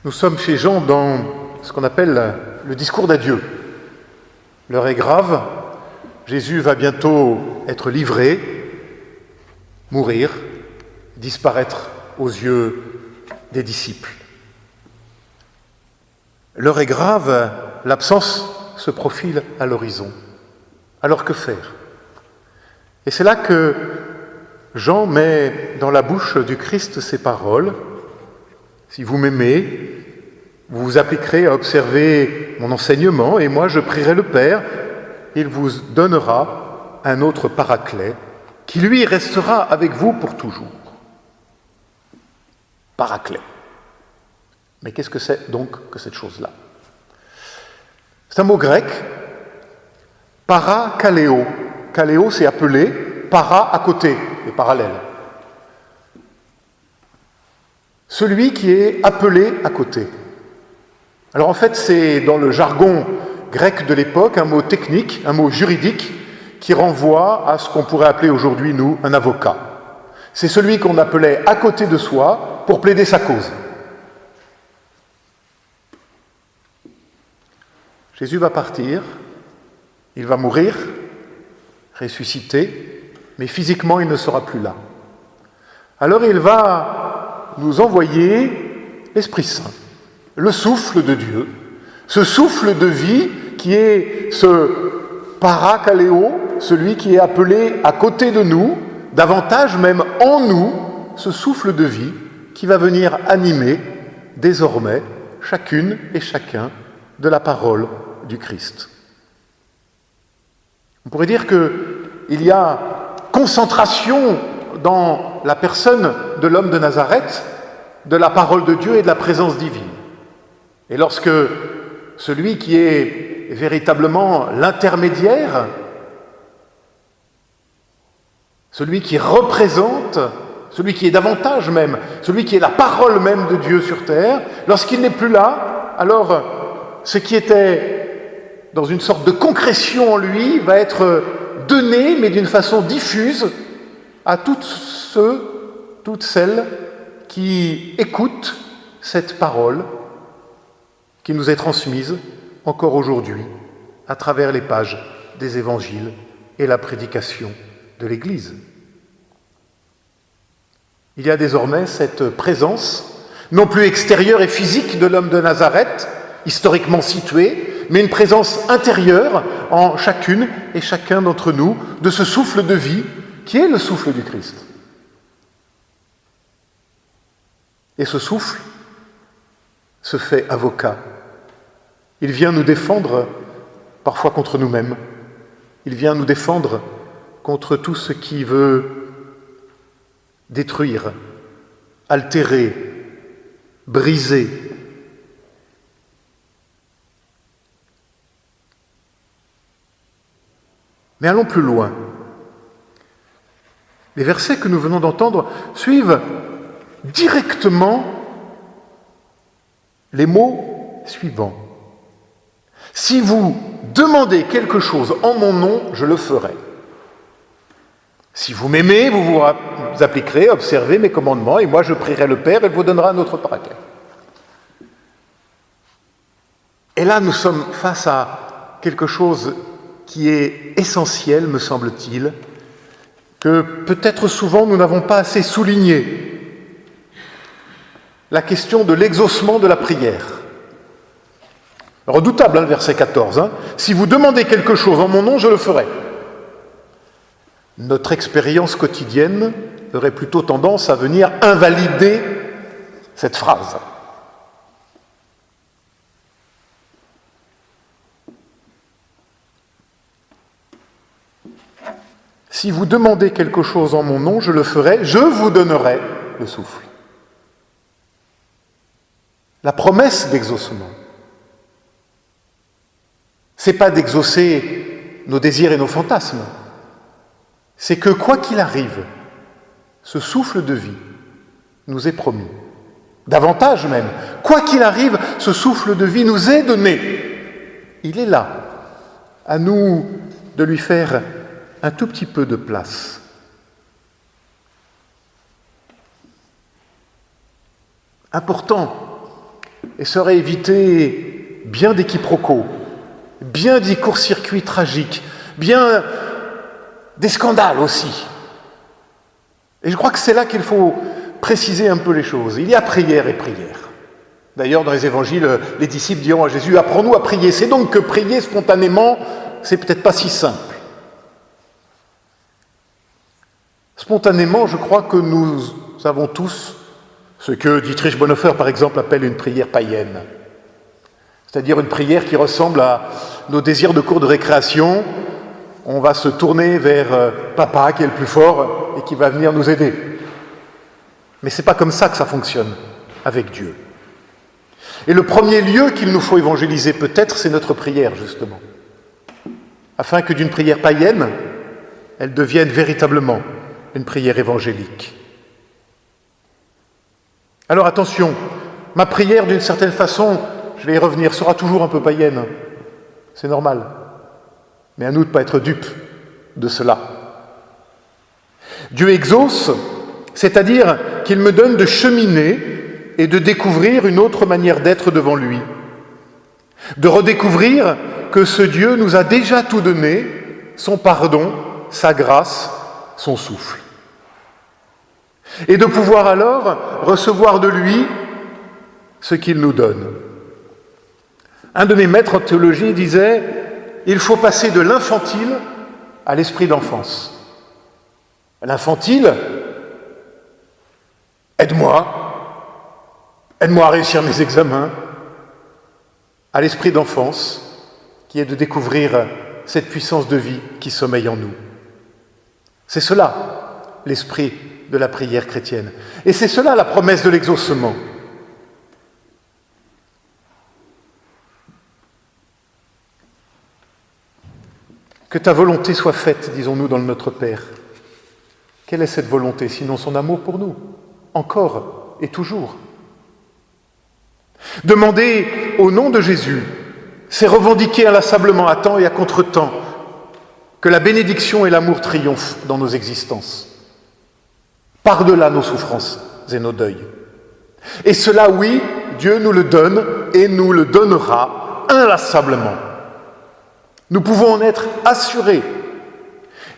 Nous sommes chez Jean dans ce qu'on appelle le discours d'adieu. L'heure est grave, Jésus va bientôt être livré, mourir, disparaître aux yeux des disciples. L'heure est grave, l'absence se profile à l'horizon. Alors que faire ? Et c'est là que Jean met dans la bouche du Christ ces paroles. Si vous m'aimez, vous vous appliquerez à observer mon enseignement, et moi je prierai le Père, il vous donnera un autre paraclet, qui lui restera avec vous pour toujours. Paraclet. Mais qu'est-ce que c'est donc que cette chose-là ? C'est un mot grec, parakaleo. Kaleo, c'est appelé, para à côté, et parallèle. Celui qui est appelé à côté. Alors en fait, c'est dans le jargon grec de l'époque un mot technique, un mot juridique, qui renvoie à ce qu'on pourrait appeler aujourd'hui, nous, un avocat. C'est celui qu'on appelait à côté de soi pour plaider sa cause. Jésus va partir, il va mourir, ressusciter, mais physiquement il ne sera plus là. Alors il va nous envoyer l'Esprit Saint, le souffle de Dieu, ce souffle de vie qui est ce parakaleo, celui qui est appelé à côté de nous, davantage même en nous, ce souffle de vie qui va venir animer désormais chacune et chacun de la parole du Christ. On pourrait dire qu'il y a concentration dans la personne de l'homme de Nazareth de la parole de Dieu et de la présence divine. Et lorsque celui qui est véritablement l'intermédiaire, celui qui représente, celui qui est davantage même, celui qui est la parole même de Dieu sur terre, lorsqu'il n'est plus là, alors ce qui était dans une sorte de concrétion en lui va être donné, mais d'une façon diffuse, à tous ceux, toutes celles qui écoutent cette parole qui nous est transmise encore aujourd'hui à travers les pages des évangiles et la prédication de l'Église. Il y a désormais cette présence, non plus extérieure et physique de l'homme de Nazareth, historiquement situé, mais une présence intérieure en chacune et chacun d'entre nous de ce souffle de vie qui est le souffle du Christ. Et ce souffle se fait avocat. Il vient nous défendre parfois contre nous-mêmes. Il vient nous défendre contre tout ce qui veut détruire, altérer, briser. Mais allons plus loin. Les versets que nous venons d'entendre suivent directement les mots suivants. Si vous demandez quelque chose en mon nom, je le ferai. Si vous m'aimez, vous vous appliquerez, observez mes commandements, et moi je prierai le Père et il vous donnera un autre paraclet. Et là, nous sommes face à quelque chose qui est essentiel, me semble-t-il, que peut-être souvent nous n'avons pas assez souligné. La question de l'exaucement de la prière. Redoutable, le verset 14. Si vous demandez quelque chose en mon nom, je le ferai. Notre expérience quotidienne aurait plutôt tendance à venir invalider cette phrase. Si vous demandez quelque chose en mon nom, je le ferai, je vous donnerai le souffle. La promesse d'exaucement, c'est pas d'exaucer nos désirs et nos fantasmes, c'est que quoi qu'il arrive, ce souffle de vie nous est promis. Davantage même, quoi qu'il arrive, ce souffle de vie nous est donné. Il est là, à nous de lui faire un tout petit peu de place. Important et ça aurait évité bien des quiproquos, bien des courts-circuits tragiques, bien des scandales aussi. Et je crois que c'est là qu'il faut préciser un peu les choses. Il y a prière et prière. D'ailleurs, dans les évangiles, les disciples diront à Jésus, apprends-nous à prier. C'est donc que prier spontanément, c'est peut-être pas si simple. Spontanément, je crois que nous avons tous ce que Dietrich Bonhoeffer, par exemple, appelle une prière païenne. C'est-à-dire une prière qui ressemble à nos désirs de cours de récréation. On va se tourner vers papa qui est le plus fort et qui va venir nous aider. Mais ce n'est pas comme ça que ça fonctionne avec Dieu. Et le premier lieu qu'il nous faut évangéliser peut-être, c'est notre prière, justement. Afin que d'une prière païenne, elle devienne véritablement une prière évangélique. Alors attention, ma prière, d'une certaine façon, je vais y revenir, sera toujours un peu païenne. C'est normal. Mais à nous de ne pas être dupes de cela. Dieu exauce, c'est-à-dire qu'il me donne de cheminer et de découvrir une autre manière d'être devant lui. De redécouvrir que ce Dieu nous a déjà tout donné, son pardon, sa grâce, son souffle. Et de pouvoir alors recevoir de lui ce qu'il nous donne. Un de mes maîtres en théologie disait « Il faut passer de l'infantile à l'esprit d'enfance. » L'infantile, aide-moi à réussir mes examens, à l'esprit d'enfance, qui est de découvrir cette puissance de vie qui sommeille en nous. C'est cela, l'esprit de la prière chrétienne. Et c'est cela la promesse de l'exaucement. Que ta volonté soit faite, disons-nous dans le Notre Père. Quelle est cette volonté, sinon son amour pour nous, encore et toujours? Demander au nom de Jésus, c'est revendiquer inlassablement à temps et à contre-temps que la bénédiction et l'amour triomphent dans nos existences, par-delà nos souffrances et nos deuils. Et cela, oui, Dieu nous le donne et nous le donnera inlassablement. Nous pouvons en être assurés.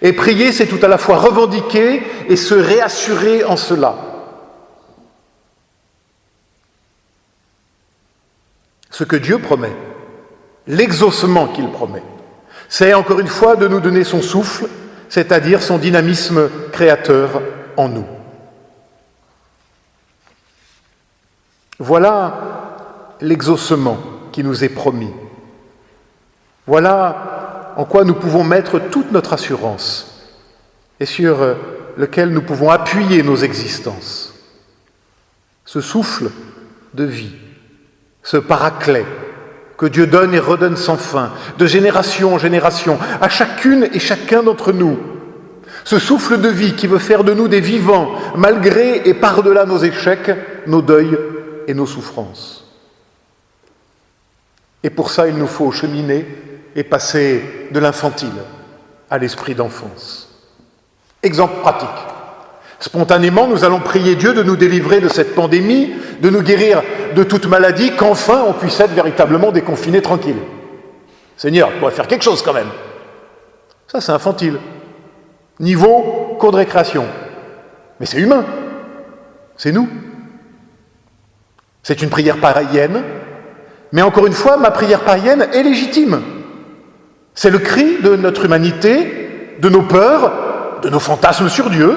Et prier, c'est tout à la fois revendiquer et se réassurer en cela. Ce que Dieu promet, l'exaucement qu'il promet, c'est encore une fois de nous donner son souffle, c'est-à-dire son dynamisme créateur en nous. Voilà l'exaucement qui nous est promis. Voilà en quoi nous pouvons mettre toute notre assurance et sur lequel nous pouvons appuyer nos existences. Ce souffle de vie, ce paraclet que Dieu donne et redonne sans fin, de génération en génération, à chacune et chacun d'entre nous. Ce souffle de vie qui veut faire de nous des vivants, malgré et par-delà nos échecs, nos deuils et nos souffrances. Et pour ça, il nous faut cheminer et passer de l'infantile à l'esprit d'enfance. Exemple pratique. Spontanément, nous allons prier Dieu de nous délivrer de cette pandémie, de nous guérir de toute maladie, qu'enfin on puisse être véritablement déconfinés tranquilles. Seigneur, tu pourrais faire quelque chose quand même. Ça, c'est infantile. Niveau cours de récréation. Mais c'est humain. C'est nous. C'est une prière païenne, mais encore une fois, ma prière païenne est légitime. C'est le cri de notre humanité, de nos peurs, de nos fantasmes sur Dieu,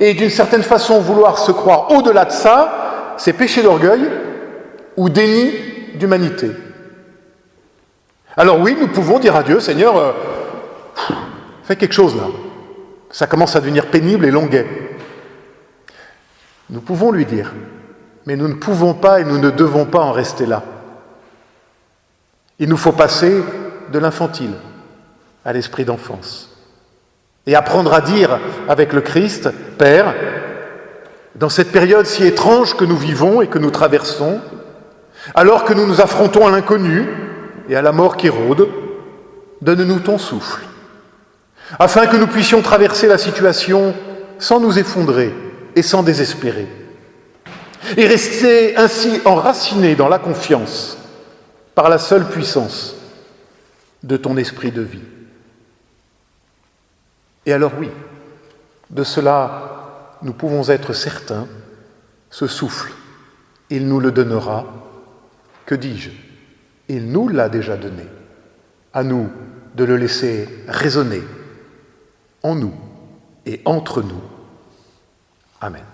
et d'une certaine façon, vouloir se croire au-delà de ça, c'est péché d'orgueil ou déni d'humanité. Alors oui, nous pouvons dire à Dieu, Seigneur, fais quelque chose là. Ça commence à devenir pénible et longuet. Nous pouvons lui dire, mais nous ne pouvons pas et nous ne devons pas en rester là. Il nous faut passer de l'infantile à l'esprit d'enfance. Et apprendre à dire avec le Christ, Père, dans cette période si étrange que nous vivons et que nous traversons, alors que nous nous affrontons à l'inconnu et à la mort qui rôde, donne-nous ton souffle, afin que nous puissions traverser la situation sans nous effondrer et sans désespérer. et rester ainsi enraciné dans la confiance par la seule puissance de ton esprit de vie. Et alors oui, de cela nous pouvons être certains, ce souffle, il nous le donnera, que dis-je, il nous l'a déjà donné, à nous de le laisser résonner en nous et entre nous. Amen.